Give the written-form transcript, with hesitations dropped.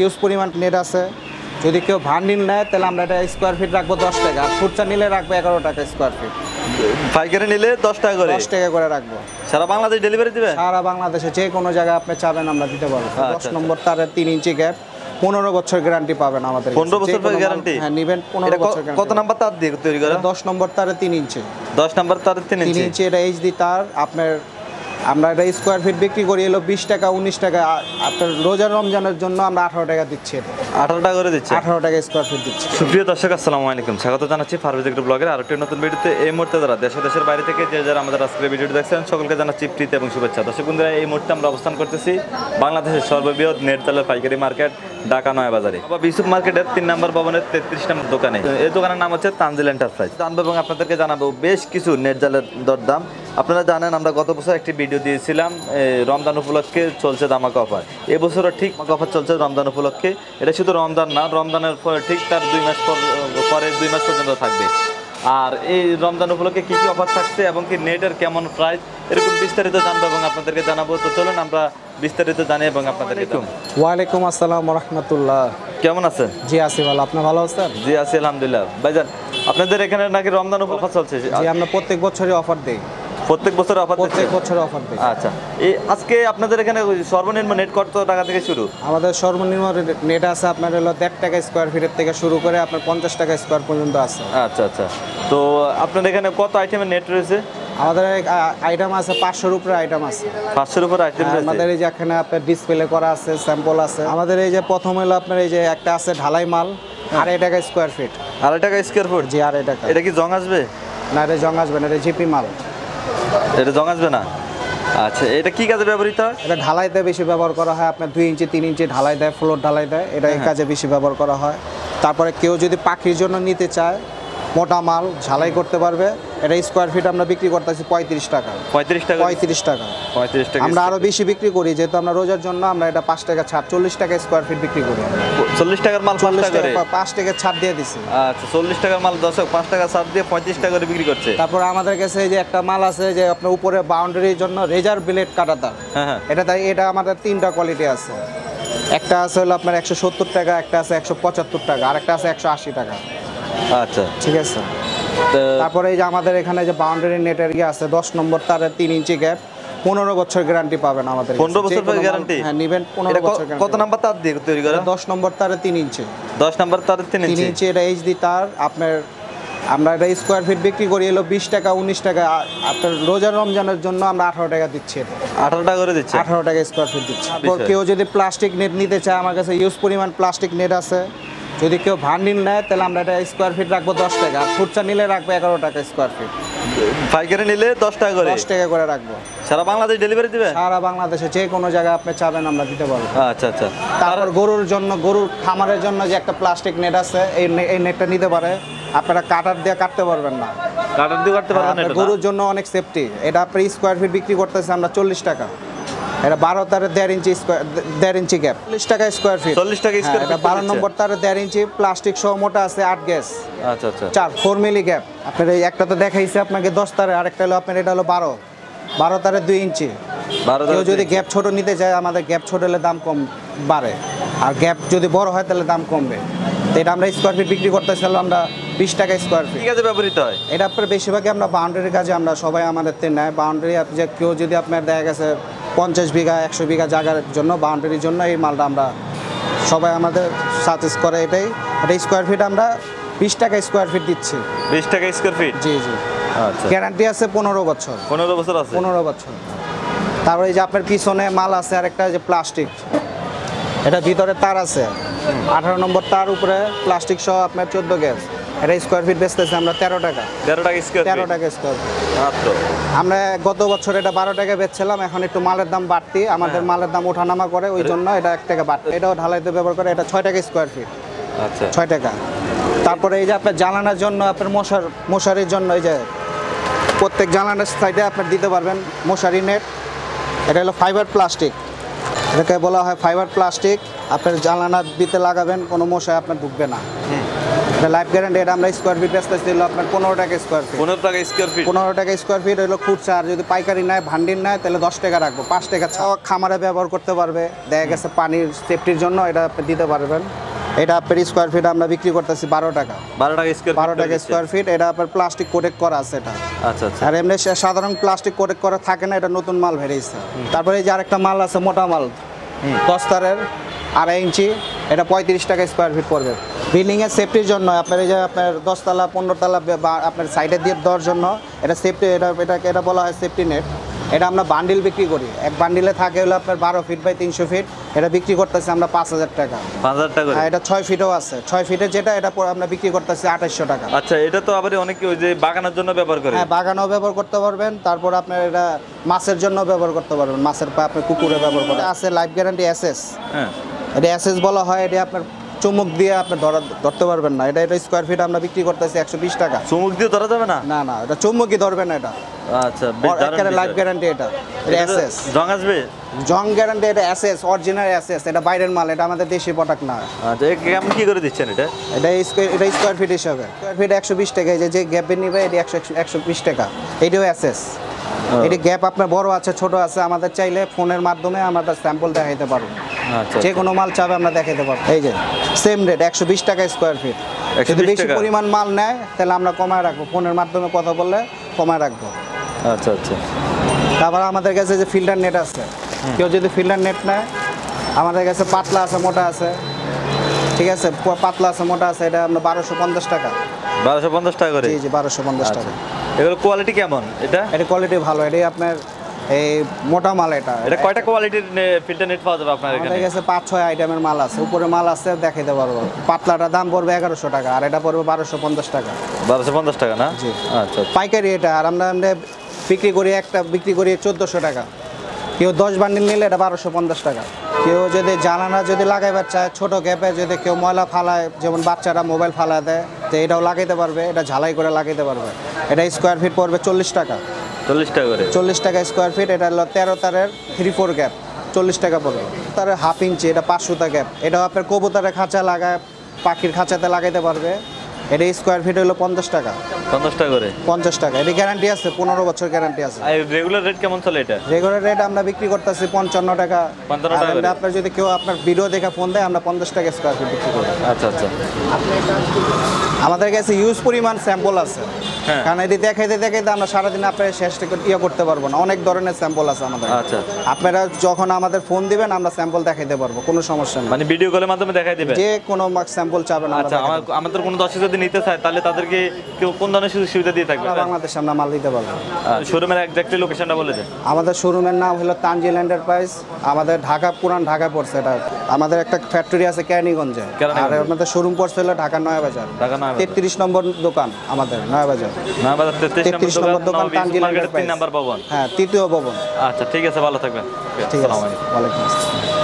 Use পরিমাণ net আছে। যদি কেউ ভান্ডিল নেয় তাহলে আমরা এটা স্কোয়ার ফিট রাখবো 10 টাকা, আর খুচরা নিলে রাখবো 11 টাকা স্কোয়ার ফিট। পাইকারি নিলে 10 টাকা করে, 10 টাকা করে রাখবো। সারা বাংলাদেশ ডেলিভারি দিবে? সারা বাংলাদেশে যে কোনো জায়গায় আপনি চাবেন আমরা দিতে পারবো। 10 নম্বর তারের 3 ইঞ্চি গ্যাপ, 15 বছর গ্যারান্টি পাবেন আমাদের। 15 বছর গ্যারান্টি? হ্যাঁ, নিবেন 15 বছর গ্যারান্টি। কত নাম্বার তার দিয়ে তৈরি করা? 10 নম্বর তারের 3 ইঞ্চি। 10 নাম্বার তারের 3 ইঞ্চি এটা এইচডি তার। আপনার আমরা এটা স্কোয়ার ফিট বিক্রি করি হলো 20 টাকা 19 টাকা। আপনার রোজা রমজানের জন্য আমরা 18 টাকা দিচ্ছি। 18 টাকা করে দিচ্ছি, 18 টাকা স্কোয়ার ফিট দিচ্ছি। সুপ্রিয় দর্শক আসসালামু আলাইকুম, স্বাগত জানাচ্ছি ফারবিজ এগ্রো ব্লগের আরেকটি নতুন ভিডিওতে। এই মুহূর্তে যারা দেশের বাইরে থেকে যারা আমাদের আজকের ভিডিওটি দেখছেন সকলকে জানাচ্ছি প্রীতি এবং শুভেচ্ছা। দর্শক বন্ধুরা, এই মুহূর্তে আমরা অবস্থান করতেছি বাংলাদেশের সর্ববৃহৎ নেট জালের পাইকারি মার্কেট ঢাকা নয়া বাজারে, বিসুফ মার্কেটের 3 নম্বর ভবনের 33 নম্বর দোকানে। এই দোকানের নাম হচ্ছে তানজিল এন্টারপ্রাইজ। জানবো এবং আপনাদেরকে জানাবো বেশ কিছু নেট জালের দরদাম। আপনারা জানেন আমরা গত বছর একটি ভিডিও দিয়েছিলাম রমজান উপলক্ষে চলছে ধামাকা অফার। এবছরও ঠিক অফার চলছে রমজান উপলক্ষে। এটা শুধু রমজান না, রমজানের পরে ঠিক তার 2 মাস পরে 2 মাস পর্যন্ত থাকবে। আর এই রমজান উপলক্ষে কী কী অফার থাকছে এবং কি নেটের কেমন প্রাইস, এরকম বিস্তারিত জানবো এবং আপনাদেরকে জানাবো। তো চলুন আমরা বিস্তারিত জানি এবং আপনাদেরকে। ওয়ালাইকুম আসসালাম ওয়া রাহমাতুল্লাহ। কেমন আছেন? জি আছি ভালো, আপনি ভালো আছেন? জি আছি আলহামদুলিল্লাহ। ভাইজান, আপনাদের এখানে নাকি রমজান অফার চলছে? জি, আমরা প্রত্যেক বছরই অফার দেই। প্রত্যেক বছর অফার? প্রত্যেক বছর অফার দেই। আচ্ছা, এই আজকে আপনাদের এখানে সর্বনিম্ন নেট কত টাকা থেকে শুরু? আমাদের সর্বনিম্ন নেট আছে আপনার হলো 1.5 টাকা স্কোয়ার ফিটের থেকে শুরু করে আপনার 50 টাকা স্কোয়ার পর্যন্ত আছে। আচ্ছা আচ্ছা, তো আপনার এখানে কত আইটেমের নেট রয়েছে? আমাদের আইটেম আছে 500-এর উপরে আইটেম আছে। 500-এর উপরে আইটেম রয়েছে? আমাদের এই যে এখানে আপনার ডিসপ্লে করা আছে, স্যাম্পল আছে। আমাদের এই যে প্রথম হলো আপনার এই যে একটা আছে ঢালাই মাল, 2.5 টাকা স্কোয়ার ফিট। 2.5 টাকা স্কোয়ার ফুট? জি 2.5 টাকা। এটা কি জং আসবে? না, এটা জং আসবে না, এটা জিপি মাল। এটা জং আসবে না? আচ্ছা, এটা কি কাজে ব্যবহৃত হয়? এটা ঢালাইতে বেশি ব্যবহার করা হয়। আপনার 2 ইঞ্চি 3 ইঞ্চি ঢালাই দেয়, ফ্লোর ঢালাই দেয়, এটা এই কাজে বেশি ব্যবহার করা হয়। তারপরে কেউ যদি পাখির জন্য নিতে চায় মোটা মাল ঝালাই করতে পারবে। এটা স্কোয়ার ফিট আমরা বিক্রি করতেছি 35 টাকা। 35 টাকা? 35 টাকা। 35 টাকা আমরা আরো বেশি বিক্রি করি, যেহেতু আমরা রোজার জন্য আমরা এটা 5 টাকা ছাড়, 40 টাকা স্কোয়ার ফিট বিক্রি করি। 40 টাকার মাল 5 টাকা করে? 5 টাকা ছাড় দিয়ে দিছি। আচ্ছা, 40 টাকার মাল দর্শক 5 টাকা ছাড় দিয়ে 35 টাকা করে বিক্রি করছে। তারপর আমাদের কাছে এই যে একটা মাল আছে যে আপনার উপরে বাউন্ডারির জন্য রেজার ব্লেড কাটাতার। হ্যাঁ, এটা আমাদের 3টা কোয়ালিটি আছে। একটা আছে হলো আপনার 170 টাকা, একটা আছে 175 টাকা, আর একটা আছে 180 টাকা। আচ্ছা, ঠিক আছে। তারপরে এই যে আমাদের এখানে যে বাউন্ডারি নেটের আছে 10 নম্বর তারের 3 ইঞ্চি গ্যাপ, 15 বছর গ্যারান্টি পাবেন আমাদের। 15 বছর গ্যারান্টি? হ্যাঁ, নিবেন 15 বছর গ্যারান্টি। কত নাম্বার তার দিয়ে তৈরি করা? 10 নম্বর তারের 3 ইঞ্চি। 10 নাম্বার তারের 3 ইঞ্চি এটা এইচডি তার। আপনার আমরা এটা স্কোয়ার ফিট বিক্রি করি হলো 20 টাকা 19 টাকা। আপনার রোজা রমজানের জন্য আমরা 18 টাকা দিচ্ছি। 18 টাকা করে দিচ্ছি? 18 টাকা স্কোয়ার ফিট দিচ্ছি। কেউ যদি প্লাস্টিক নেট নিতে চায়, আমার কাছে ইউজ পরিমাণ প্লাস্টিক নেট আছে। যদি কেউ ভান্ডিল নেয় তাহলে আমরা এটা স্কোয়ার ফিট রাখবো 10 টাকা, আর খুচরা নিলে রাখবো 11 টাকা স্কোয়ার ফিট। পাইকারি নিলে 10 টাকা করে? 10 টাকা করে রাখবো। সারা বাংলাদেশ ডেলিভারি দিবে? সারা বাংলাদেশে যে কোনো জায়গায় আপনি চাবেন আমরা দিতে পারবো। আচ্ছা আচ্ছা। তারপর গরুর খামারের জন্য যে একটা প্লাস্টিক নেট আছে, এই নেটটা নিতে পারে। আপনারা কাটার দিয়ে কাটতে পারবেন না। কাটার দিয়ে কাটতে পারবেন না? গরুর জন্য অনেক সেফটি। এটা আপনি স্কোয়ার ফিট বিক্রি করতেছে আমরা 40 টাকা। এটা 12 তারের 1.5 ইঞ্চি গ্যাপ, 40 টাকা স্কোয়ার ফিট। 40 টাকা স্কোয়ার ফিট? 12 নম্বর তারের 1.5 ইঞ্চি প্লাস্টিক সহ মোটা আছে 8 গ্যাস। আচ্ছা আচ্ছা। 4 মিলি গ্যাপ। আপনার এই একটা তো দেখাইছে আপনাকে 10 তারের, আরেকটা হলো আপনার এটা হলো 12 তারের 2 ইঞ্চি। কেউ যদি গ্যাপ ছোট নিতে চায়, আমাদের গ্যাপ ছোট হলে দাম কম বাড়ে, আর গ্যাপ যদি বড় হয় তাহলে দাম কমবে। তো এটা আমরা স্কোয়ার ফিট বিক্রি করতেছিলাম আমরা 20 টাকা স্কোয়ার ফিট। ঠিক আছে, ব্যবহৃত হয় এটা আপনার বেশিরভাগই আমরা বাউন্ডারির কাজে আমরা সবাই আমাদের নেয়। বাউন্ডারি যে কেউ যদি আপনার দেখা গেছে 50 বিঘা 100 বিঘা জায়গার জন্য, বাউন্ডারির জন্য এই মালটা আমরা সবাই আমাদের সাজেস্ট করে। এটা স্কোয়ার ফিট আমরা 20 টাকা স্কোয়ার ফিট দিচ্ছি। 20 টাকা স্কোয়ার ফিট? জি জি। আচ্ছা, গ্যারান্টি আছে 15 বছর। 15 বছর আছে? 15 বছর। তারপরে এই যে আপনার পিছনে মাল আছে আরেকটা যে প্লাস্টিক, এটা ভিতরে তার আছে 18 নম্বর তার, উপরে প্লাস্টিক সহ আপনার 14 গ্যাস। এটা স্কোয়ার ফিট বেচতেছে আমরা 13 টাকা। 13 টাকা স্কোয়ার? 13 টাকা স্কোয়ার ফিট। আচ্ছা। আমরা গত বছর এটা 12 টাকা বেচছিলাম, এখন একটু মালের দাম বাড়তি, আমাদের মালের দাম ওঠানামা করে, ওই জন্য এটা 1 টাকা বাড়তি। এটাও ঢালাইতে ব্যবহার করে, এটা 6 টাকা স্কোয়ার ফিট। আচ্ছা, 6 টাকা। তারপরে এই যে আপনার জানালার জন্য, আপনার মশারির জন্য, এই যে প্রত্যেক জানালার সাইডে আপনার দিতে পারবেন মশারি নেট। এটা হলো ফাইবার প্লাস্টিক, এটাকে বলা হয় ফাইবার প্লাস্টিক। আপনার জানালা দিতে লাগাবেন, কোনো মশা আপনার ঢুকবে না। এটা লাইফ গ্যারান্টি। এটা আমরা স্কোয়ার ফিট বেচতেছি হলো আপনার 15 টাকা স্কোয়ার ফিট। 15 টাকা স্কোয়ার ফিট। 15 টাকা স্কোয়ার ফিট হলো খুচরা। আর যদি পাইকারি নেয়, ভান্ডির নেয়, তাহলে 10 টাকা রাখবো। 5 টাকা ছাড়া খামারে ব্যবহার করতে পারবে। দেখা গেছে পানির সেফটির জন্য এটা আপনি দিতে পারবেন। এটা আপনার স্কোয়ার ফিট আমরা বিক্রি করতেছি 12 টাকা। 12 টাকা স্কোয়ার 12 টাকা স্কোয়ার ফিট। এটা আপনার প্লাস্টিক কোটেড করা আছে এটা। আচ্ছা আচ্ছা। আর এমনি সাধারণ প্লাস্টিক কোটেড করা থাকে না, এটা নতুন মাল বেরিয়েছে। তারপরে এই যে আরেকটা মাল আছে, মোটা মাল 10 তারের 2.5 ইঞ্চি। এটা 35 টাকা স্কোয়ার ফিট পড়বে। বিল্ডিংয়ের সেফটির জন্য আপনার এই যে আপনার 10 তলা 15 তলা বা আপনার সাইডে দিয়ে দেওয়ার জন্য এটা সেফটি, এটা বলা হয় সেফটি নেট। এটা আমরা বান্ডিল বিক্রি করি। এক বান্ডিলে থাকে হলো আপনার 12 ফিট বাই 300 ফিট। এটা বিক্রি করতেছি আমরা 5000 টাকা। 5000 টাকা। হ্যাঁ, এটা 6 ফিটও আছে। 6 ফিটের যেটা এটা আমরা বিক্রি করতেছি 2800 টাকা। আচ্ছা, এটা তো আবার অনেকে ওই যে বাগানের জন্য ব্যবহার করে। হ্যাঁ, বাগানও ব্যবহার করতে পারবেন। তারপর আপনার এটা মাছের জন্য ব্যবহার করতে পারবেন। মাছের পা আপনি পুকুরে ব্যবহার করতে আছে। Life guarantee SS. হ্যাঁ, এটা এসএস বলা হয়। এটা আপনার চুমুক দিয়ে আপনি ধরতে পারবেন না। এটা স্কোয়ার ফিট আমরা বিক্রি করতেছি 120 টাকা। চুমুক দিয়ে ধরা যাবে না? না না, এটা চুমুকই ধরবে না এটা। আচ্ছা, বেশ দারুণ বিষয়। লাইফ গ্যারান্টি এটা এসএস। জং আসবে? জং গ্যারান্টি এটা এসএস, অরিজিনাল এসএস। এটা বাইরের মাল, এটা আমাদের দেশি প্রোডাক্ট না। আচ্ছা, কেমন কি করে দিচ্ছেন এটা? এটা স্কোয়ার ফিট হিসাবে। স্কোয়ার ফিট 120 টাকা। এই যে গ্যাপে নিবে এটা 120 টাকা। এটাও এসএস। এটি গ্যাপ আপনার বড় আছে, ছোট আছে। আমাদের চাইলে ফোনের মাধ্যমে আমাদের স্যাম্পল দেখাইতে পারবো। আচ্ছা, যে কোনো মাল চাবে আমরা দেখাইতে পারবো। এই যে সেম রেট 120 টাকা স্কোয়ার ফিট। যদি বেশি পরিমাণ মাল নেয় তাহলে আমরা কমায় রাখবো। ফোনের মাধ্যমে কথা বললে কমায় রাখবো। আচ্ছা আচ্ছা। তারপর আমাদের কাছে যে ফিল্টার নেট আছে। কেউ যদি ফিল্টার নেট নেয়, আমাদের কাছে পাতলা আছে, মোটা আছে। ঠিক আছে, পাতলা আছে, মোটা আছে। এটা আমরা 1250 টাকা। 1250 টাকা করে? জি জি, 1250 টাকা। এগুলো কোয়ালিটি কেমন? এটা কোয়ালিটি ভালো। এটাই আপনার এই মোটা মাল। এটা কয়টা কোয়ালিটির ফিল্টার নেট পাওয়া যাবে আপনার এখানে? আমাদের কাছে 5-6 আইটেমের মাল আছে। উপরে মাল আছে, দেখাইতে পারবো। পাতলাটার দাম পড়বে 1100 টাকা, আর এটা পড়বে 1250 টাকা। 1250 টাকা না? জি। আচ্ছা। পাইকারি এটা। আর আমরা বিক্রি করি 1400 টাকা। কেউ 10 বান্ডিল নিলে এটা 1250 টাকা। কেউ যদি জানানা যদি লাগাইবার চায়, ছোট গ্যাপে যদি কেউ ময়লা ফালায়, যেমন বাচ্চারা মোবাইল ফালায় দেয়, তো এটাও লাগাইতে পারবে। এটা ঝালাই করে লাগাইতে পারবে। এটা স্কোয়ার ফিট পড়বে 40 টাকা। 40 টাকা করে? 40 টাকা স্কোয়ার ফিট। এটা হলো 13 তারের 3/4 গ্যাপ, 40 টাকা পড়বে। তারের 1/2 ইঞ্চি, এটা 5 সুতা গ্যাপ। এটাও আপনার কবুতরের খাঁচা লাগায়, পাখির খাঁচাতে লাগাইতে পারবে। এটা স্কোয়ার ফিট হলো 50 টাকা। 50 টাকা করে? 50 টাকা। এটি গ্যারান্টি আছে, 15 বছর গ্যারান্টি আছে। আর রেগুলার রেট কেমন চলে এটা? রেগুলার রেট আমরা বিক্রি করতেছি 55 টাকা। 55 টাকা করে? আপনার যদি কেউ আপনার ভিডিও দেখে ফোন দেয়, আমরা 50 টাকা স্কোয়ার ফিট বিক্রি করি। আচ্ছা আচ্ছা। আমাদের কাছে ইউজ পরিমাণ স্যাম্পল আছে। হ্যাঁ। কারণ এটি দেখাইতে দেখাইতে আমরা সারাদিন আপনার শেষ করতে পারবো না। অনেক ধরনের স্যাম্পল আছে আমাদের। আচ্ছা। আপনারা যখন আমাদের ফোন দিবেন, আমরা স্যাম্পল দেখাইতে পারবো, কোনো সমস্যা নেই। মানে ভিডিও কলের মাধ্যমে দেখাই দিবেন? যে কোনো স্যাম্পল চাবেন। আচ্ছা, আমাদের কোনো দর্শক যদি নিতে চায়, তাহলে তাদেরকে কেউ কোন ধরনের সুযোগ সুবিধা দিয়ে থাকবে? বাংলাদেশে আমরা মাল দিতে পারবো। শোরুমের এক্স্যাক্টলি লোকেশনটা বলে দেন। আমাদের শোরুমের নাম হলো তানজিল এন্টারপ্রাইজ। আমাদের ঢাকা, পুরান ঢাকা পড়ছে এটা। আমাদের একটা ফ্যাক্টরি আছে কেরানীগঞ্জে। আর আমাদের শোরুম পড়ছে হলো ঢাকা নয়াবাজার। 33 নম্বর দোকান আমাদের, নয়াবাজার। 33 নম্বর দোকান, তানজিল এন্টারপ্রাইজ। 3 নম্বর ভবন। হ্যাঁ, তৃতীয় ভবন। আচ্ছা, ঠিক আছে, ভালো থাকবেন। ঠিক আছে, ওয়ালাইকুম আসসালাম।